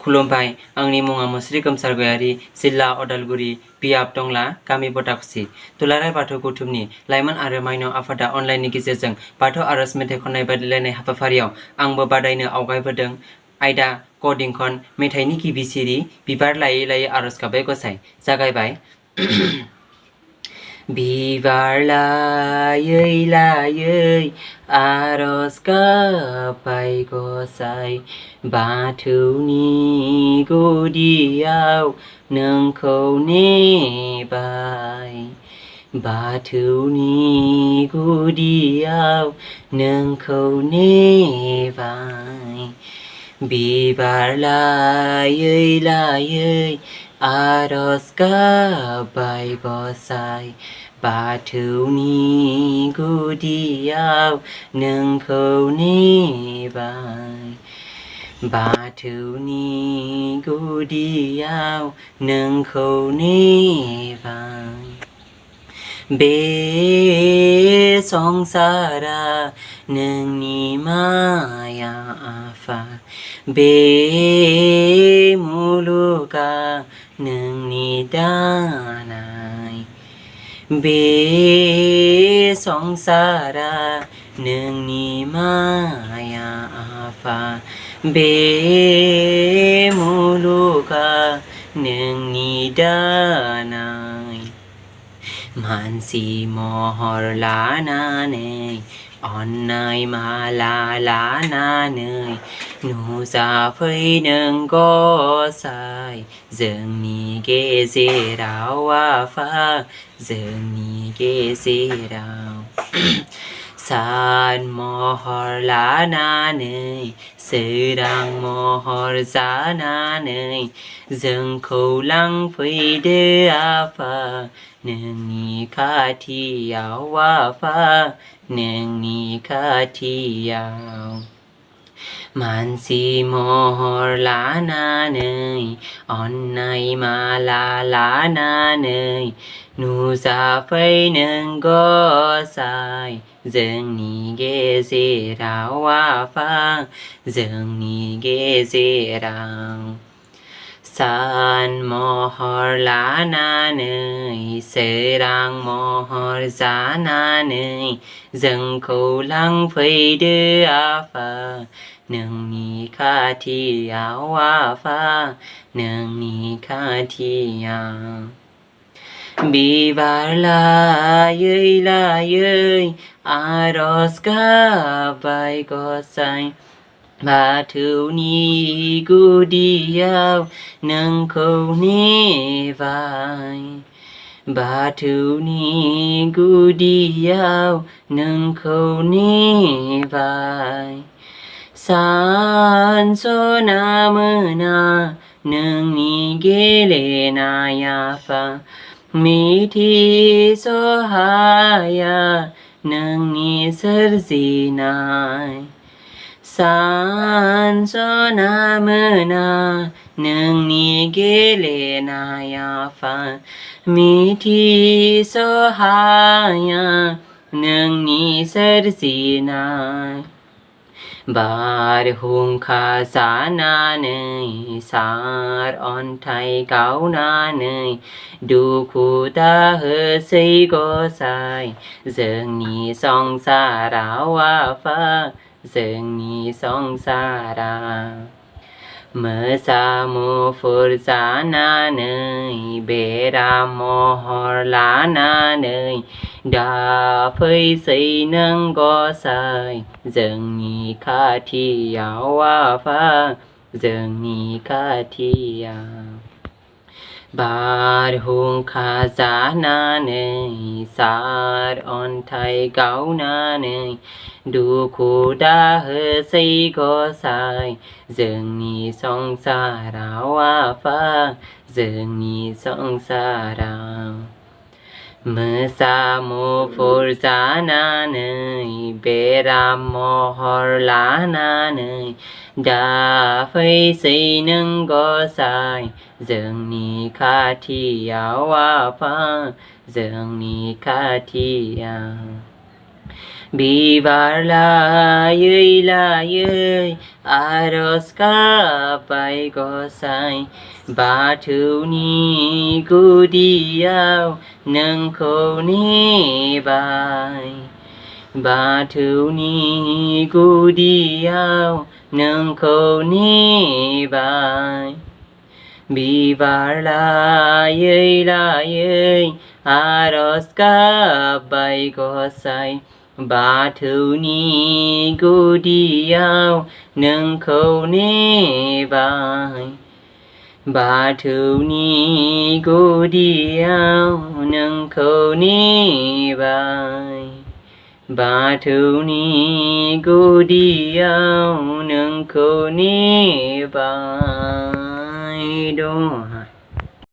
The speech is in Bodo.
खुलुमबाय आंनि मुङा मुस्रि गोमसार गयारि जिल्ला अदालगुरि बियाब टंला गामि बटाखुसि दुलाराय बाथौ गौथुमनि लाइमोन आरो माइनाव आफादा अनलाइननि गेजेरजों बाथौ आरज मेथाइ खननाय बादायलायनाय हाबाफारियाव आंबो बादायनो आवगायबोदों। आयदा क दिंखन मेथाइनि गिबि सिरि बिबार लायै लायै आरज गाबबाय गसाइ जागायबाय। बिबार लायै लायै आरज गाबबाय गसाइ बाथौनि गुदियाव नोंखौ नेबाय बाथौनि गुदियाव नोंखौ नेबाय बिबार लायै लायै आरज गाबबाय गसाइ बाथौनि गुदियाव नोंखौ नेबाय बाथौनि गुदियाव नोंखौ नेबाय बे संसारा नोंनि माया आफा बे मुलुगा नोंनि दानाय बे संसारा नोंनि माया आफा बे मुलुगा नोंनि दानाय मानसि महर लानानै अन्नाय माला लानानै नुजाफै नों गसाइ जोंनि गेजेराव आफा जोंनि गेजेराव सान महर लानानै सोरां महर जानानै जोंखौ लांफैदो आफा नोंनि खाथियाव आफा नोंनि खाथियाव मानसि महर लानानै अन्नाय माला लानानै नुजाफै नों गसाइ जोंनि गेजेराव आफा जोंनि गेजेराव सान महर लानानै सोरां महर जानानै जोंखौ लांफैदो आफा नोंनि खाथियाव आफा नोंनि खाथियाव बिबार लायै लायै आरज गाबबाय गसाइ बाथौनि गुदियाव नोंखौ नेबाय बाथौनि गुदियाव नोंखौ नेबाय सानसना मोना नोंनि गेलेनाय आफा मिथिसहाया नोंनि सोरजिनाय सानसना मोना नोंनि गेलेनाय आफा मिथिसहाया नोंनि सोरजिनाय बारहुंखा जानानै सार अन्थाइ गावनानै दुखु दाहोसै गसाइ जोंनि संसाराव आफा जोंनि संसाराव मोसा मुफुर जानानै बेराम महर लानानै दाफैसै नों गसाइ जोंनि खाथियाव आफा जोंनि खाथियाव बारहुंखा जानानै सार अन्थाइ गावनानै दुखु दाहोसै गसाइ जोंनि संसाराव आफा जोंनि संसाराव मोसा मुफुर जानानै बेराम महर लानानै दाफैसै नों गसाइ जोंनि खाथियाव आफा जोंनि खाथियाव बिबार लायै लायै आरज गाबबाय गसाइ बाथौनि गुदियाव नोंखौ नेबाय बाथौनि गुदियाव नोंखौ नेबाय बिबार लायै लायै आरज गाबबाय गसाइ बाथौनि गुदियाव नोंखौ नेबाय बाथौनि गुदियाव नोंखौ नेबाय बाथौनि गुदियाव नोंखौ नेबाय दं।